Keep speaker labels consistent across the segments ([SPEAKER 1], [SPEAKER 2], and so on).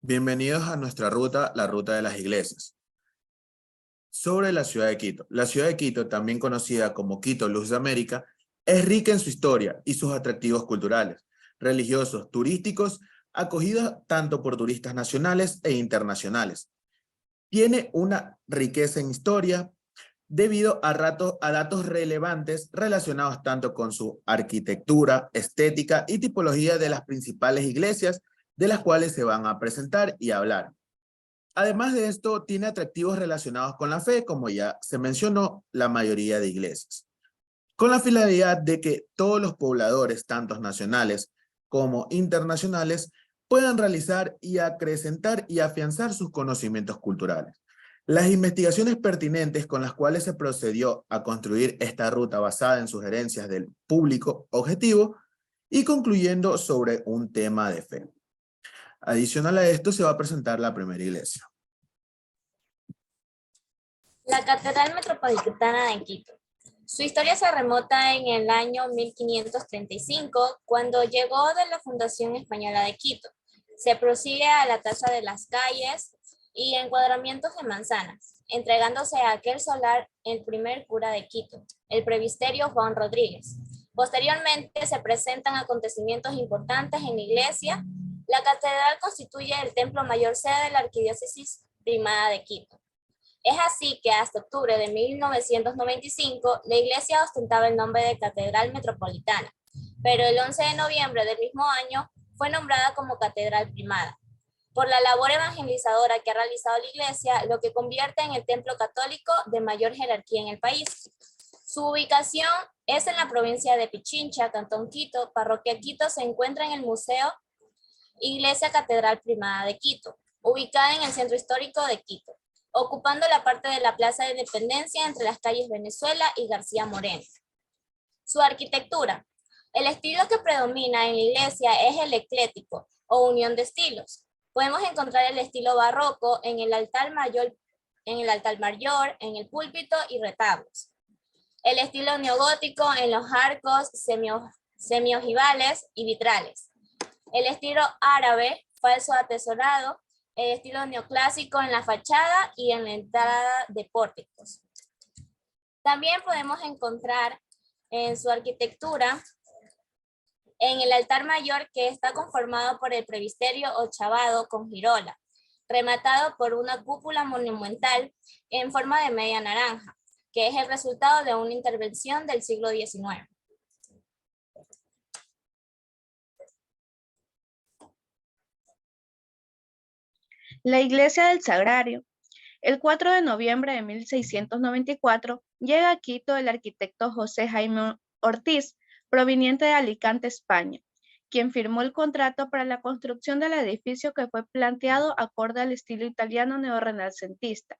[SPEAKER 1] Bienvenidos a nuestra ruta, la ruta de las iglesias. Sobre la ciudad de Quito. La ciudad de Quito, también conocida como Quito, Luz de América, es rica en su historia y sus atractivos culturales, religiosos, turísticos, acogida tanto por turistas nacionales e internacionales. Tiene una riqueza en historia debido a datos relevantes relacionados tanto con su arquitectura, estética y tipología de las principales iglesias de las cuales se van a presentar y hablar. Además de esto, tiene atractivos relacionados con la fe, como ya se mencionó, la mayoría de iglesias, con la finalidad de que todos los pobladores, tanto nacionales como internacionales, puedan realizar y acrecentar y afianzar sus conocimientos culturales. Las investigaciones pertinentes con las cuales se procedió a construir esta ruta basada en sugerencias del público objetivo y concluyendo sobre un tema de fe. Adicional a esto, se va a presentar la primera iglesia.
[SPEAKER 2] La Catedral Metropolitana de Quito. Su historia se remota en el año 1535, cuando llegó de la Fundación Española de Quito. Se prosigue a la tasa de las calles y encuadramientos de manzanas, entregándose a aquel solar el primer cura de Quito, el presbiterio Juan Rodríguez. Posteriormente se presentan acontecimientos importantes en la iglesia. La catedral constituye el templo mayor sede de la Arquidiócesis Primada de Quito. Es así que hasta octubre de 1995 la iglesia ostentaba el nombre de Catedral Metropolitana, pero el 11 de noviembre del mismo año fue nombrada como Catedral Primada, por la labor evangelizadora que ha realizado la iglesia, lo que convierte en el templo católico de mayor jerarquía en el país. Su ubicación es en la provincia de Pichincha, Cantón Quito, Parroquia Quito. Se encuentra en el Museo Iglesia Catedral Primada de Quito, ubicada en el centro histórico de Quito, ocupando la parte de la Plaza de Independencia entre las calles Venezuela y García Moreno. Su arquitectura. El estilo que predomina en la iglesia es el ecléctico o unión de estilos. Podemos encontrar el estilo barroco en el altar mayor, en el púlpito y retablos. El estilo neogótico en los arcos semiojivales y vitrales. El estilo árabe, falso atesorado. El estilo neoclásico en la fachada y en la entrada de pórticos. También podemos encontrar en su arquitectura en el altar mayor, que está conformado por el presbiterio ochavado con girola, rematado por una cúpula monumental en forma de media naranja, que es el resultado de una intervención del siglo XIX.
[SPEAKER 3] La Iglesia del Sagrario. El 4 de noviembre de 1694 llega a Quito el arquitecto José Jaime Ortiz, proveniente de Alicante, España, quien firmó el contrato para la construcción del edificio, que fue planteado acorde al estilo italiano neorrenacentista,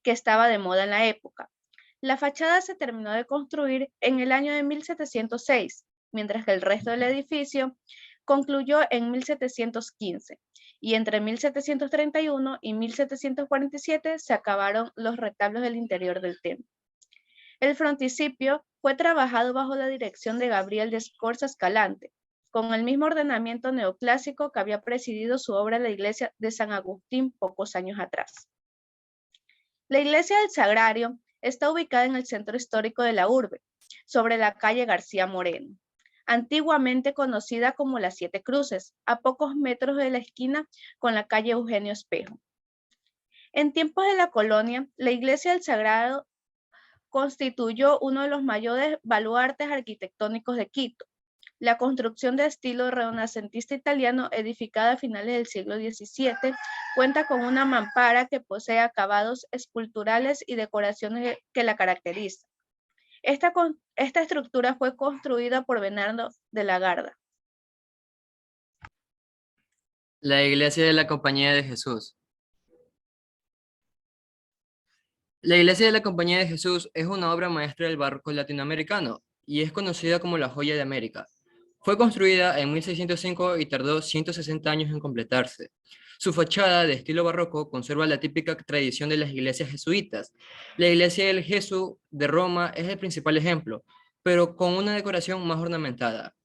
[SPEAKER 3] que estaba de moda en la época. La fachada se terminó de construir en el año de 1706, mientras que el resto del edificio concluyó en 1715. Y entre 1731 y 1747 se acabaron los retablos del interior del templo. El frontispicio fue trabajado bajo la dirección de Gabriel de Scorza Escalante, con el mismo ordenamiento neoclásico que había presidido su obra en la iglesia de San Agustín pocos años atrás. La iglesia del Sagrario está ubicada en el centro histórico de la urbe, sobre la calle García Moreno, antiguamente conocida como las Siete Cruces, a pocos metros de la esquina con la calle Eugenio Espejo. En tiempos de la colonia, la iglesia del Sagrado constituyó uno de los mayores baluartes arquitectónicos de Quito. La construcción de estilo renacentista italiano, edificada a finales del siglo XVII, cuenta con una mampara que posee acabados esculturales y decoraciones que la caracterizan. Esta estructura fue construida por Bernardo de la Garda.
[SPEAKER 4] La Iglesia de la Compañía de Jesús. La Iglesia de la Compañía de Jesús es una obra maestra del barroco latinoamericano y es conocida como la joya de América. Fue construida en 1605 y tardó 160 años en completarse. Su fachada, de estilo barroco, conserva la típica tradición de las iglesias jesuitas. La Iglesia del Jesús de Roma es el principal ejemplo, pero con una decoración más ornamentada.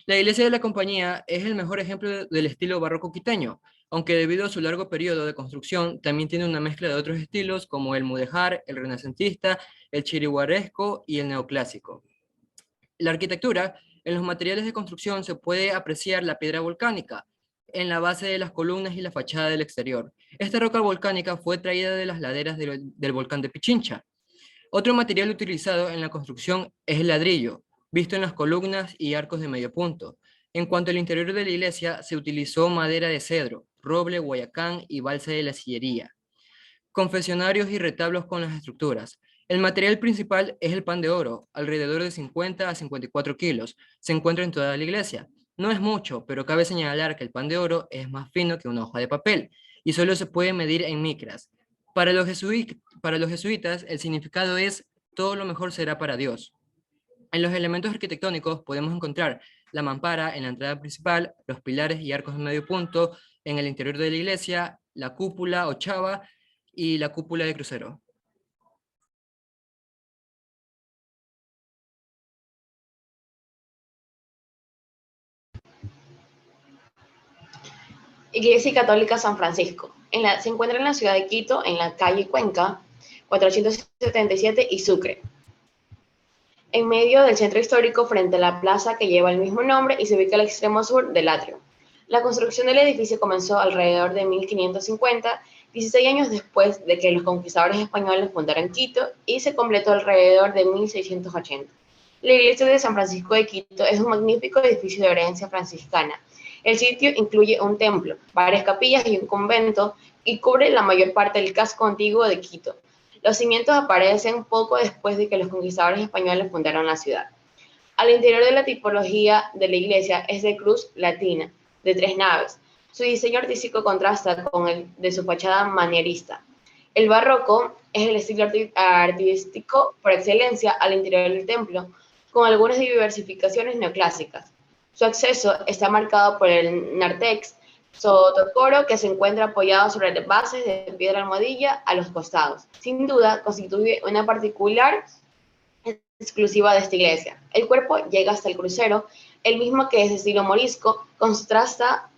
[SPEAKER 4] La iglesia de la Compañía es el mejor ejemplo del estilo barroco quiteño, aunque debido a su largo periodo de construcción también tiene una mezcla de otros estilos como el mudéjar, el renacentista, el chiriguaresco y el neoclásico. La arquitectura, en los materiales de construcción se puede apreciar la piedra volcánica en la base de las columnas y la fachada del exterior. Esta roca volcánica fue traída de las laderas del volcán de Pichincha. Otro material utilizado en la construcción es el ladrillo, visto en las columnas y arcos de medio punto. En cuanto al interior de la iglesia, se utilizó madera de cedro, roble, guayacán y balsa de la sillería, confesionarios y retablos con las estructuras. El material principal es el pan de oro, alrededor de 50 a 54 kilos. Se encuentra en toda la iglesia. No es mucho, pero cabe señalar que el pan de oro es más fino que una hoja de papel y solo se puede medir en micras. Para los jesuitas, el significado es todo lo mejor será para Dios. En los elementos arquitectónicos podemos encontrar la mampara en la entrada principal, los pilares y arcos de medio punto en el interior de la iglesia, la cúpula ochava y la cúpula de crucero.
[SPEAKER 5] Iglesia Católica San Francisco. Se encuentra en la ciudad de Quito, en la calle Cuenca, 477 y Sucre, en medio del centro histórico frente a la plaza que lleva el mismo nombre y se ubica al extremo sur del atrio. La construcción del edificio comenzó alrededor de 1550, 16 años después de que los conquistadores españoles fundaron Quito, y se completó alrededor de 1680. La iglesia de San Francisco de Quito es un magnífico edificio de herencia franciscana. El sitio incluye un templo, varias capillas y un convento, y cubre la mayor parte del casco antiguo de Quito. Los cimientos aparecen poco después de que los conquistadores españoles fundaron la ciudad. Al interior de la tipología de la iglesia es de cruz latina, de 3 naves. Su diseño artístico contrasta con el de su fachada manierista. El barroco es el estilo artístico por excelencia al interior del templo, con algunas diversificaciones neoclásicas. Su acceso está marcado por el nártex sotocoro que se encuentra apoyado sobre bases de piedra almohadilla a los costados. Sin duda, constituye una particular exclusiva de esta iglesia. El cuerpo llega hasta el crucero, el mismo que es de estilo morisco, contrasta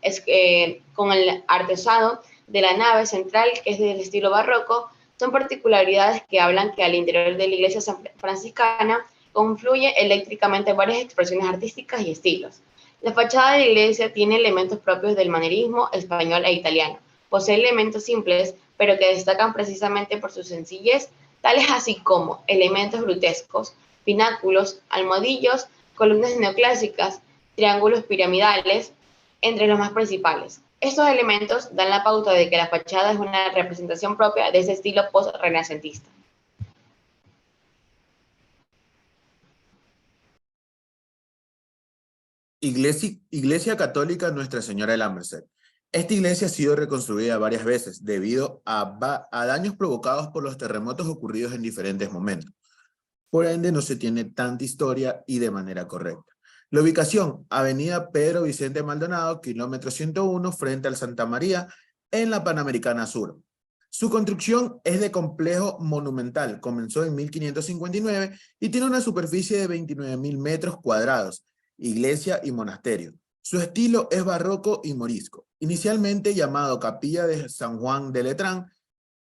[SPEAKER 5] con el artesado de la nave central, que es del estilo barroco. Son particularidades que hablan que al interior de la iglesia franciscana confluye eléctricamente varias expresiones artísticas y estilos. La fachada de la iglesia tiene elementos propios del manierismo español e italiano. Posee elementos simples, pero que destacan precisamente por su sencillez, tales así como elementos grutescos, pináculos, almohadillos, columnas neoclásicas, triángulos piramidales, entre los más principales. Estos elementos dan la pauta de que la fachada es una representación propia de ese estilo post-renacentista.
[SPEAKER 1] Iglesia Católica Nuestra Señora de la Merced. Esta iglesia ha sido reconstruida varias veces debido a daños provocados por los terremotos ocurridos en diferentes momentos. Por ende, no se tiene tanta historia y de manera correcta. La ubicación, Avenida Pedro Vicente Maldonado, kilómetro 101, frente al Santa María, en la Panamericana Sur. Su construcción es de complejo monumental, comenzó en 1559 y tiene una superficie de 29.000 metros cuadrados, iglesia y monasterio. Su estilo es barroco y morisco, inicialmente llamado Capilla de San Juan de Letrán.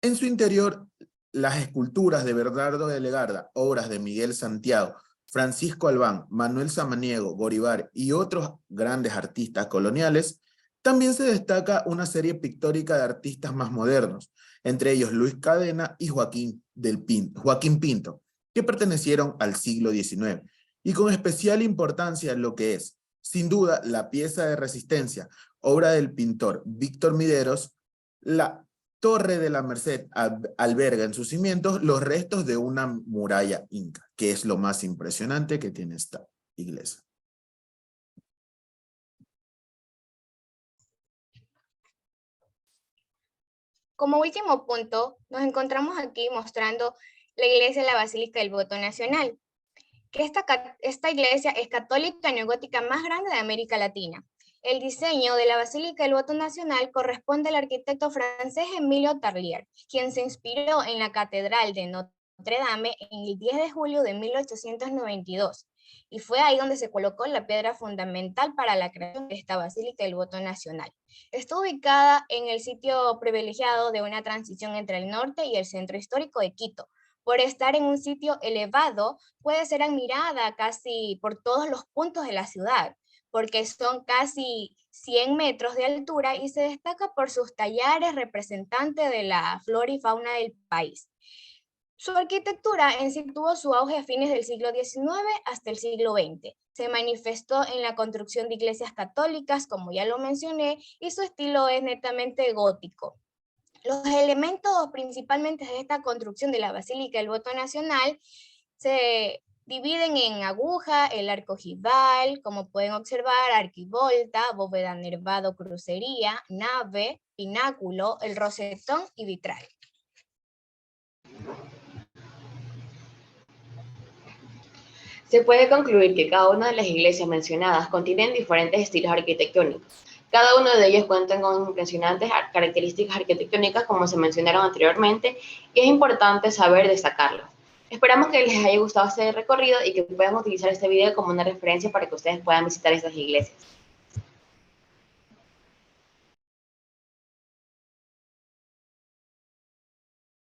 [SPEAKER 1] En su interior, las esculturas de Bernardo de Legarda, obras de Miguel Santiago, Francisco Albán, Manuel Samaniego, Goribar y otros grandes artistas coloniales. También se destaca una serie pictórica de artistas más modernos, entre ellos Luis Cadena y Joaquín Pinto, que pertenecieron al siglo XIX, y con especial importancia lo que es, sin duda, la pieza de resistencia, obra del pintor Víctor Mideros. La Torre de la Merced alberga en sus cimientos los restos de una muralla inca, que es lo más impresionante que tiene esta iglesia.
[SPEAKER 6] Como último punto, nos encontramos aquí mostrando la iglesia de la Basílica del Voto Nacional, que esta iglesia es católica neogótica más grande de América Latina. El diseño de la Basílica del Voto Nacional corresponde al arquitecto francés Emilio Tarlier, quien se inspiró en la Catedral de Notre Dame en el 10 de julio de 1892. y fue ahí donde se colocó la piedra fundamental para la creación de esta Basílica del Voto Nacional. Está ubicada en el sitio privilegiado de una transición entre el norte y el centro histórico de Quito. Por estar en un sitio elevado, puede ser admirada casi por todos los puntos de la ciudad, porque son casi 100 metros de altura y se destaca por sus tallares representantes de la flora y fauna del país. Su arquitectura en sí tuvo su auge a fines del siglo XIX hasta el siglo XX. Se manifestó en la construcción de iglesias católicas, como ya lo mencioné, y su estilo es netamente gótico. Los elementos principalmente de esta construcción de la Basílica del Voto Nacional se dividen en aguja, el arco ojival, como pueden observar, arquivolta, bóveda nervado, crucería, nave, pináculo, el rosetón y vitral.
[SPEAKER 5] Se puede concluir que cada una de las iglesias mencionadas contienen diferentes estilos arquitectónicos. Cada uno de ellos cuenta con impresionantes características arquitectónicas, como se mencionaron anteriormente, y es importante saber destacarlos. Esperamos que les haya gustado este recorrido y que puedan utilizar este video como una referencia para que ustedes puedan visitar estas iglesias.